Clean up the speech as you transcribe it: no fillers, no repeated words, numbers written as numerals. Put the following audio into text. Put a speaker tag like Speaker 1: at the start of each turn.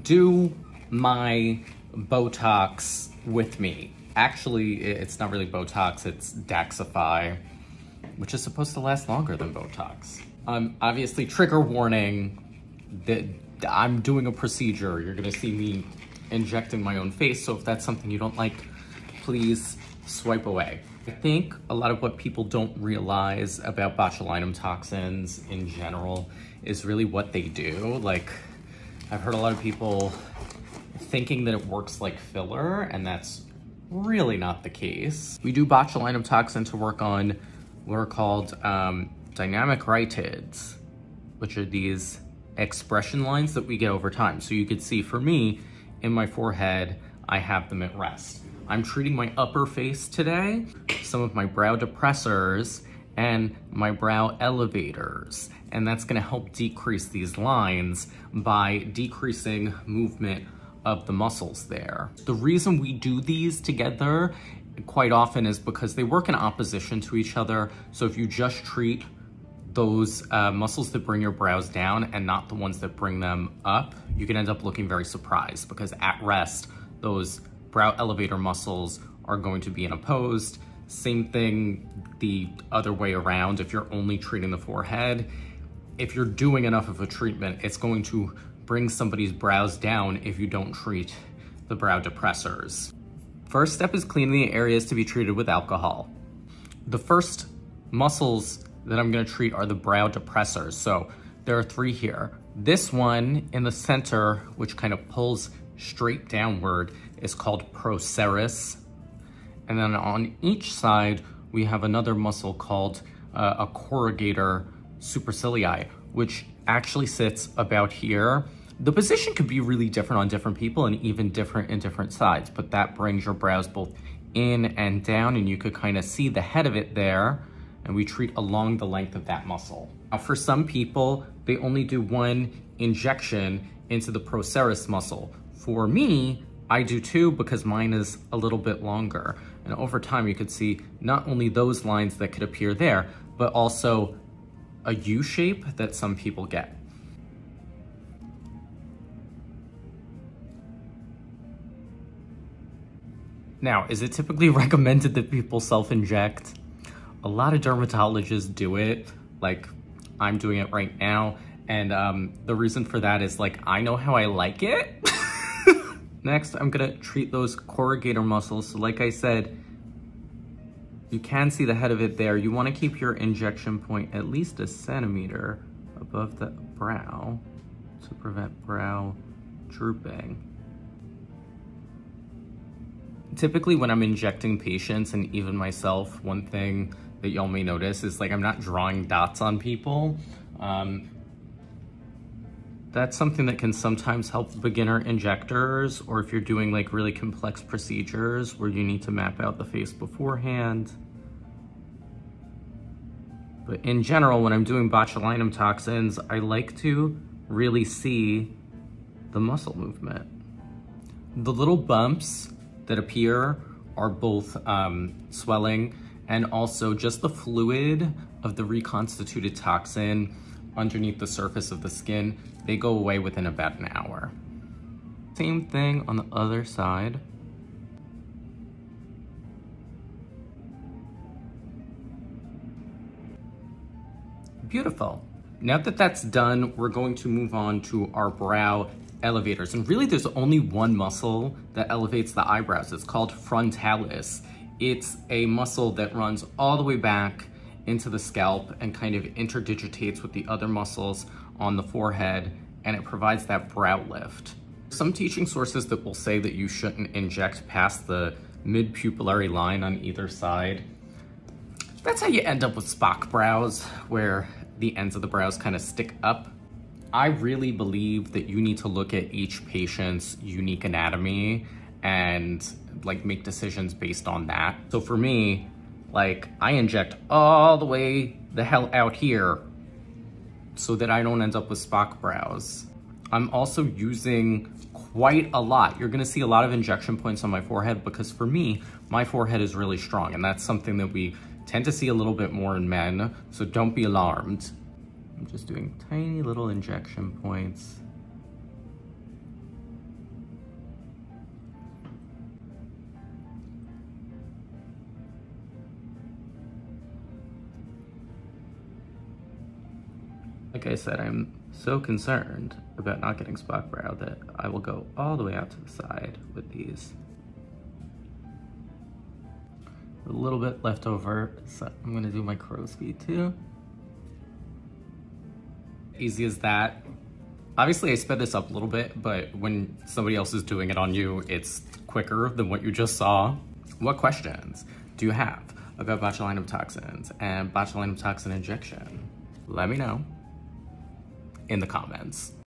Speaker 1: do my Botox with me. Actually, it's not really Botox, it's Daxify, which is supposed to last longer than Botox. Obviously, trigger warning, that I'm doing a procedure. You're gonna see me injecting my own face, so if that's something you don't like, please swipe away. I think a lot of what people don't realize about botulinum toxins in general is really what they do. Like, I've heard a lot of people thinking that it works like filler, and that's really not the case. We do botulinum toxin to work on what are called dynamic rhytids, which are these expression lines that we get over time. So you could see for me, in my forehead, I have them at rest. I'm treating my upper face today, some of my brow depressors, and my brow elevators. And that's gonna help decrease these lines by decreasing movement of the muscles there. The reason we do these together quite often is because they work in opposition to each other. So if you just treat those muscles that bring your brows down and not the ones that bring them up, you can end up looking very surprised, because at rest, those brow elevator muscles are going to be opposed. Same thing the other way around. If you're only treating the forehead, if you're doing enough of a treatment, it's going to bring somebody's brows down if you don't treat the brow depressors. First step is cleaning the areas to be treated with alcohol. The first muscles that I'm gonna treat are the brow depressors. So there are 3 here. This one in the center, which kind of pulls straight downward, is called procerus. And then on each side, we have another muscle called a corrugator supercilii, which actually sits about here. The position could be really different on different people and even different in different sides, but that brings your brows both in and down, and you could kind of see the head of it there, and we treat along the length of that muscle. Now, for some people, they only do 1 injection into the procerus muscle. For me, I do 2 because mine is a little bit longer. And over time, you could see not only those lines that could appear there, but also a U shape that some people get. Now, is it typically recommended that people self-inject? A lot of dermatologists do it, like I'm doing it right now. And the reason for that is, like, I know how I like it. Next, I'm gonna treat those corrugator muscles. So like I said, you can see the head of it there. You wanna keep your injection point at least a centimeter above the brow to prevent brow drooping. Typically when I'm injecting patients, and even myself, one thing that y'all may notice is, like, I'm not drawing dots on people. That's something that can sometimes help beginner injectors, or if you're doing like really complex procedures where you need to map out the face beforehand. But in general, when I'm doing botulinum toxins, I like to really see the muscle movement. The little bumps that appear are both swelling and also just the fluid of the reconstituted toxin underneath the surface of the skin. They go away within about an hour. Same thing on the other side. Beautiful. Now that that's done, we're going to move on to our brow elevators. And really there's only one muscle that elevates the eyebrows. It's called frontalis. It's a muscle that runs all the way back into the scalp and kind of interdigitates with the other muscles on the forehead, and it provides that brow lift. Some teaching sources that will say that you shouldn't inject past the mid-pupillary line on either side. That's how you end up with Spock brows, where the ends of the brows kind of stick up. I really believe that you need to look at each patient's unique anatomy and like make decisions based on that. So for me, like, I inject all the way the hell out here so that I don't end up with Spock brows. I'm also using quite a lot. You're gonna see a lot of injection points on my forehead because for me, my forehead is really strong, and that's something that we tend to see a little bit more in men, so don't be alarmed. I'm just doing tiny little injection points. Like I said, I'm so concerned about not getting spot brow that I will go all the way out to the side with these. A little bit left over, so I'm gonna do my crow's feet too. Easy as that. Obviously I sped this up a little bit, but when somebody else is doing it on you, it's quicker than what you just saw. What questions do you have about botulinum toxins and botulinum toxin injection? Let me know in the comments.